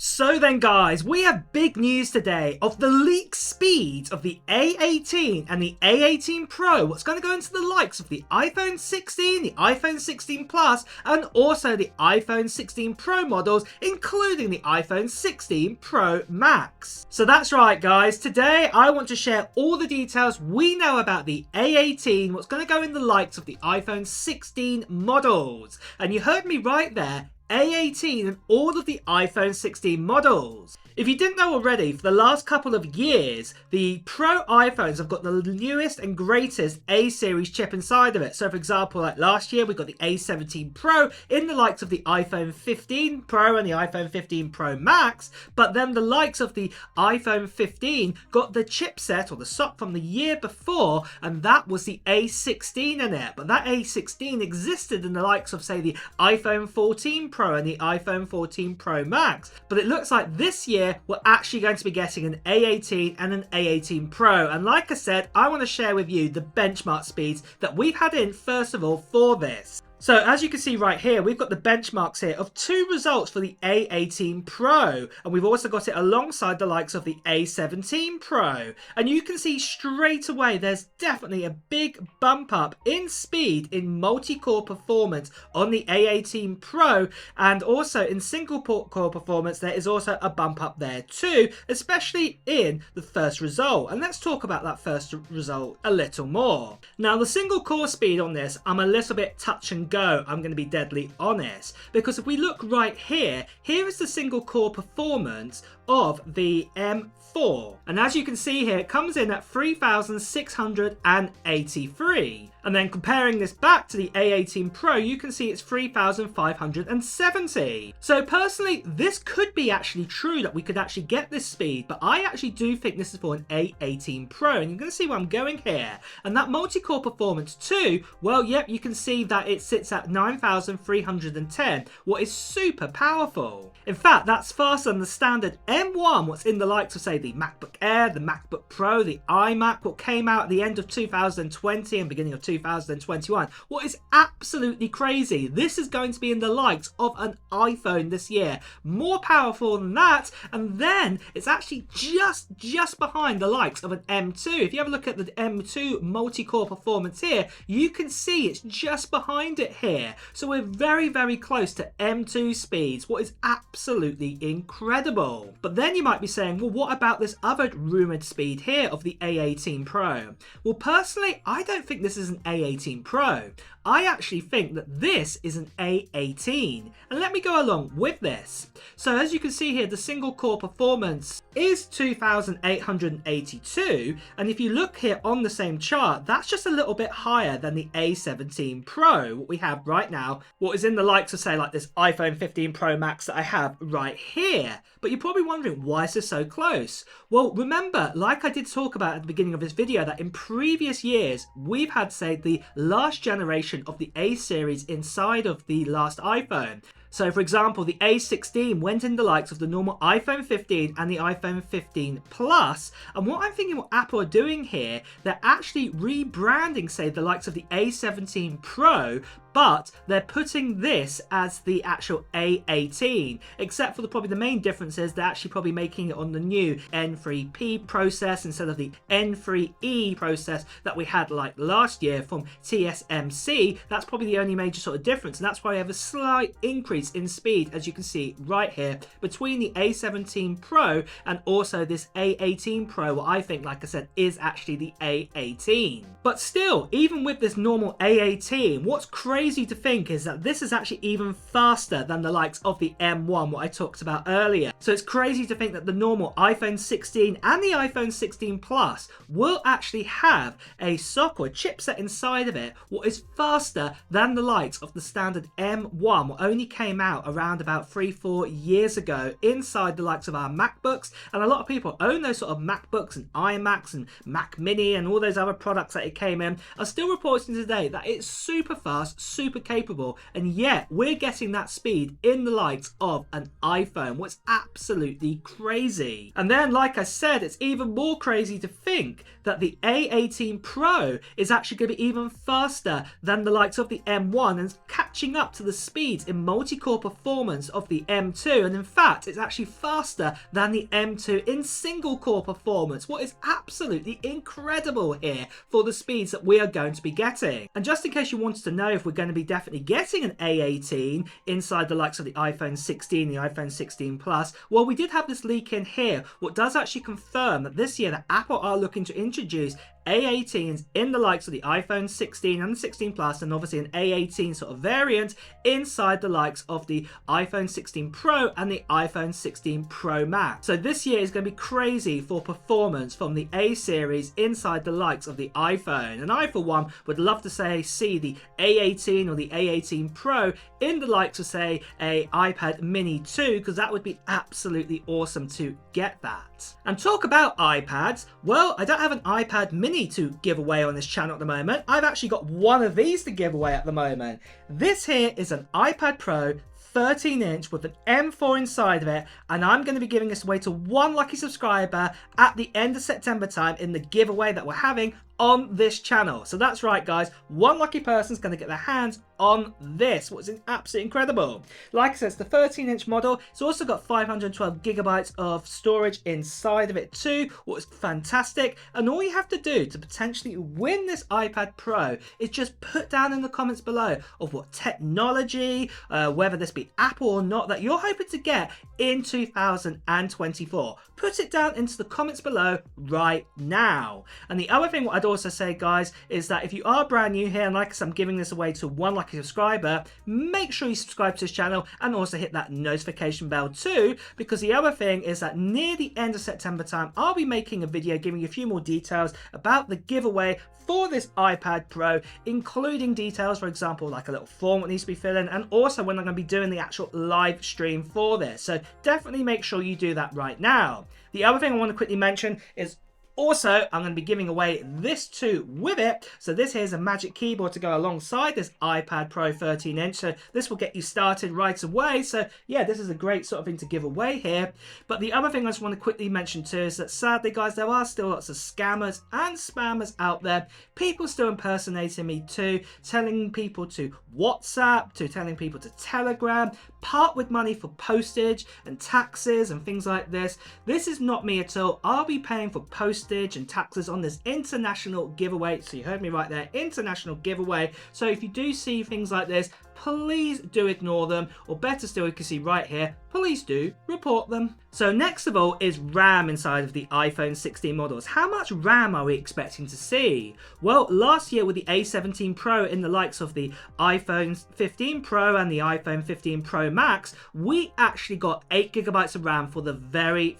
So then guys, we have big news today of the leak speeds of the A18 and the A18 Pro, what's going to go into the likes of the iPhone 16, the iPhone 16 Plus, and also the iPhone 16 Pro models, including the iPhone 16 Pro Max. So that's right guys, today I want to share all the details we know about the A18, what's going to go in the likes of the iPhone 16 models. And you heard me right there, A18 and all of the iPhone 16 models. If you didn't know already, for the last couple of years, the Pro iPhones have got the newest and greatest A series chip inside of it. So for example, like last year, we got the A17 Pro in the likes of the iPhone 15 Pro and the iPhone 15 Pro Max, but then the likes of the iPhone 15 got the chipset or the SoC from the year before, and that was the A16 in it. But that A16 existed in the likes of, say, the iPhone 14 Pro and the iPhone 14 Pro Max. But it looks like this year, we're actually going to be getting an A18 and an A18 Pro. And like I said, I want to share with you the benchmark speeds that we've had in, first of all, for this. So as you can see right here, we've got the benchmarks here of two results for the A18 Pro, and we've also got it alongside the likes of the A17 Pro. And you can see straight away there's definitely a big bump up in speed in multi-core performance on the A18 Pro, and also in single core performance there is also a bump up there too, especially in the first result. And let's talk about that first result a little more. Now the single core speed on this, I'm a little bit touch and go, I'm going to be deadly honest, because if we look right here, here is the single core performance of the M4, and as you can see here, it comes in at 3,683, and then comparing this back to the A18 Pro, you can see it's 3,570. So personally, this could be actually true that we could actually get this speed, but I actually do think this is for an A18 Pro, and you're going to see where I'm going here. And that multi-core performance too, well, yep, you can see that it sits at 9,310, what is super powerful. In fact, that's faster than the standard M1, what's in the likes of, say, the MacBook Air, the MacBook Pro, the iMac, what came out at the end of 2020 and beginning of 2021. What is absolutely crazy. This is going to be in the likes of an iPhone this year. More powerful than that, and then it's actually just behind the likes of an M2. If you have a look at the M2 multi-core performance here, you can see it's just behind it here. So we're very, very close to M2 speeds, what is absolutely incredible. But then you might be saying, well, what about this other rumored speed here of the A18 Pro? Well, personally, I don't think this is an A18 Pro. I actually think that this is an A18, and let me go along with this. So as you can see here, the single core performance is 2,882, and if you look here on the same chart, that's just a little bit higher than the A17 Pro, what we have right now, what is in the likes of, say, like this iPhone 15 Pro Max that I have right here. But you're probably wondering, why is this so close? Well, remember, like I did talk about at the beginning of this video, that in previous years, we've had, say, the last generation of the A series inside of the last iPhone. So for example, the A16 went in the likes of the normal iPhone 15 and the iPhone 15 Plus. And what I'm thinking what Apple are doing here, they're actually rebranding, say, the likes of the A17 Pro, but they're putting this as the actual A18, except for probably the main difference is they're actually probably making it on the new N3P process instead of the N3E process that we had like last year from TSMC. That's probably the only major sort of difference, and that's why we have a slight increase in speed, as you can see right here, between the A17 Pro and also this A18 Pro, what I think, like I said, is actually the A18. But still, even with this normal A18, what's crazy to think is that this is actually even faster than the likes of the M1, what I talked about earlier. So it's crazy to think that the normal iPhone 16 and the iPhone 16 Plus will actually have a SoC or a chipset inside of it what is faster than the likes of the standard M1, what only came out around about 3-4 years ago inside the likes of our MacBooks. And a lot of people own those sort of MacBooks and iMacs and Mac Mini and all those other products that it came in, are still reporting today that it's super fast, super capable, and yet we're getting that speed in the likes of an iPhone. What's absolutely crazy. And then, like I said, it's even more crazy to think that the A18 Pro is actually going to be even faster than the likes of the M1 and catching up to the speeds in multi-core performance of the M2, and in fact it's actually faster than the M2 in single core performance. What is absolutely incredible here for the speeds that we are going to be getting. And just in case you wanted to know if we're going to be definitely getting an A18 inside the likes of the iPhone 16, the iPhone 16 Plus, well, we did have this leak in here what does actually confirm that this year that Apple are looking to introduce A18s in the likes of the iPhone 16 and the 16 Plus, and obviously an A18 sort of variant inside the likes of the iPhone 16 Pro and the iPhone 16 Pro Max. So this year is going to be crazy for performance from the A series inside the likes of the iPhone. And I, for one, would love to see the A18 or the A18 Pro in the likes of, say, a iPad Mini 2, because that would be absolutely awesome to get that. And talk about iPads, well, I don't have an iPad Mini to give away on this channel at the moment. I've actually got one of these to give away at the moment. This here is an iPad Pro 13-inch with an M4 inside of it, and I'm going to be giving this away to one lucky subscriber at the end of September time in the giveaway that we're having on this channel. So that's right, guys, one lucky person is going to get their hands on this, which is absolutely incredible. Like I said, it's the 13-inch model. It's also got 512 gigabytes of storage inside of it too, which is fantastic. And all you have to do to potentially win this iPad Pro is just put down in the comments below of what technology, whether this be Apple or not, that you're hoping to get in 2024. Put it down into the comments below right now. And the other thing what I'd also say, guys, is that if you are brand new here, and like I said, I'm giving this away to one lucky subscriber, make sure you subscribe to this channel and also hit that notification bell too, because the other thing is that near the end of September time, I'll be making a video giving you a few more details about the giveaway for this iPad Pro, including details, for example, like a little form that needs to be filled in, and also when I'm going to be doing the actual live stream for this. So definitely make sure you do that right now. The other thing I want to quickly mention is also, I'm going to be giving away this too with it. So this here's a magic keyboard to go alongside this iPad Pro 13-inch. So this will get you started right away. So yeah, this is a great sort of thing to give away here. But the other thing I just want to quickly mention too is that sadly, guys, there are still lots of scammers and spammers out there. People still impersonating me too, telling people to WhatsApp, to telling people to Telegram, part with money for postage and taxes and things like this. This is not me at all. I'll be paying for postage and taxes on this international giveaway. So you heard me right there, international giveaway. So if you do see things like this, please do ignore them, or better still, you can see right here, please do report them. So next of all is RAM inside of the iPhone 16 models. How much RAM are we expecting to see? Well, last year with the A17 Pro in the likes of the iPhone 15 Pro and the iPhone 15 Pro Max, we actually got 8 gigabytes of RAM for the very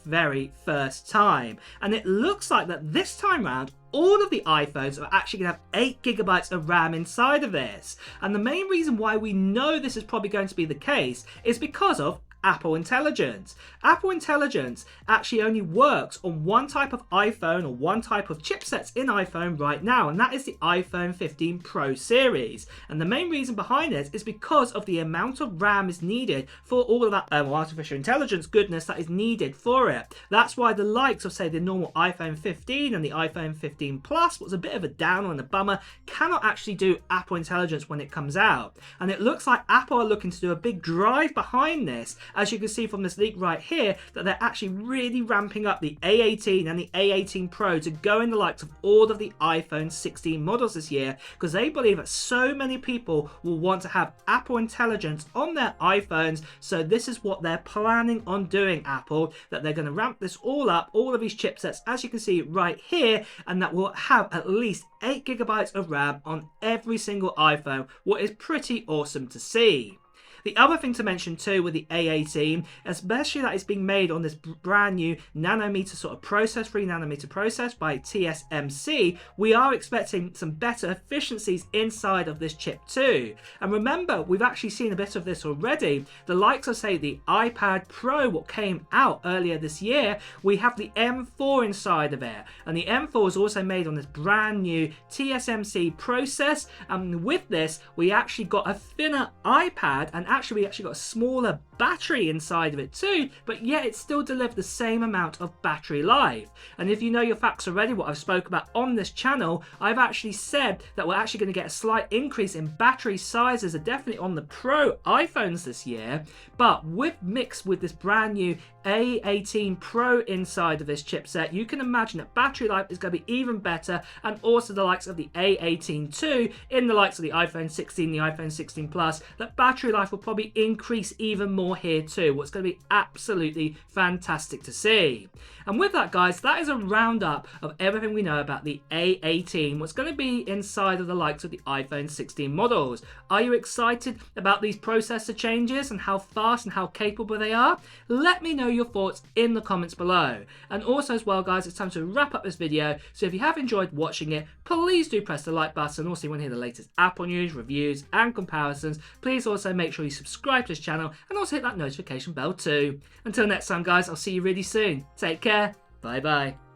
first time. And it looks like that this time round, all of the iPhones are actually going to have 8 gigabytes of RAM inside of this. And the main reason why we know this is probably going to be the case is because of Apple Intelligence. Apple Intelligence actually only works on one type of iPhone or one type of chipsets in iPhone right now, and that is the iPhone 15 Pro series. And the main reason behind it is because of the amount of RAM is needed for all of that artificial intelligence goodness that is needed for it. That's why the likes of, say, the normal iPhone 15 and the iPhone 15 Plus was a bit of a downer and a bummer, cannot actually do Apple Intelligence when it comes out. And it looks like Apple are looking to do a big drive behind this, as you can see from this leak right here, that they're actually really ramping up the A18 and the A18 Pro to go in the likes of all of the iPhone 16 models this year, because they believe that so many people will want to have Apple Intelligence on their iPhones. So this is what they're planning on doing, Apple, that they're going to ramp this all up, all of these chipsets, as you can see right here, and that will have at least 8 gigabytes of RAM on every single iPhone, what is pretty awesome to see. The other thing to mention too with the A18, especially that it's being made on this brand new nanometer sort of process, 3 nanometer process by TSMC, we are expecting some better efficiencies inside of this chip too. And remember, we've actually seen a bit of this already. The likes of, say, the iPad Pro, what came out earlier this year, we have the M4 inside of it. And the M4 is also made on this brand new TSMC process. And with this, we actually got a thinner iPad, and actually we actually got a smaller battery inside of it too, but yet it still delivered the same amount of battery life. And if you know your facts already, what I've spoke about on this channel, I've actually said that we're actually going to get a slight increase in battery sizes, definitely on the Pro iPhones this year, but mixed with this brand new A18 Pro inside of this chipset, you can imagine that battery life is going to be even better, and also the likes of the A18 too, in the likes of the iPhone 16, the iPhone 16 Plus, that battery life will probably increase even more here too, what's going to be absolutely fantastic to see. And with that, guys, that is a roundup of everything we know about the A18, what's going to be inside of the likes of the iPhone 16 models. Are you excited about these processor changes and how fast and how capable they are? Let me know your thoughts in the comments below. And also as well, guys, it's time to wrap up this video, so if you have enjoyed watching it, please do press the like button. Also, if you want to hear the latest Apple news, reviews and comparisons, please also make sure you subscribe to this channel and also hit that notification bell too. Until next time, guys, I'll see you really soon. Take care. Bye bye.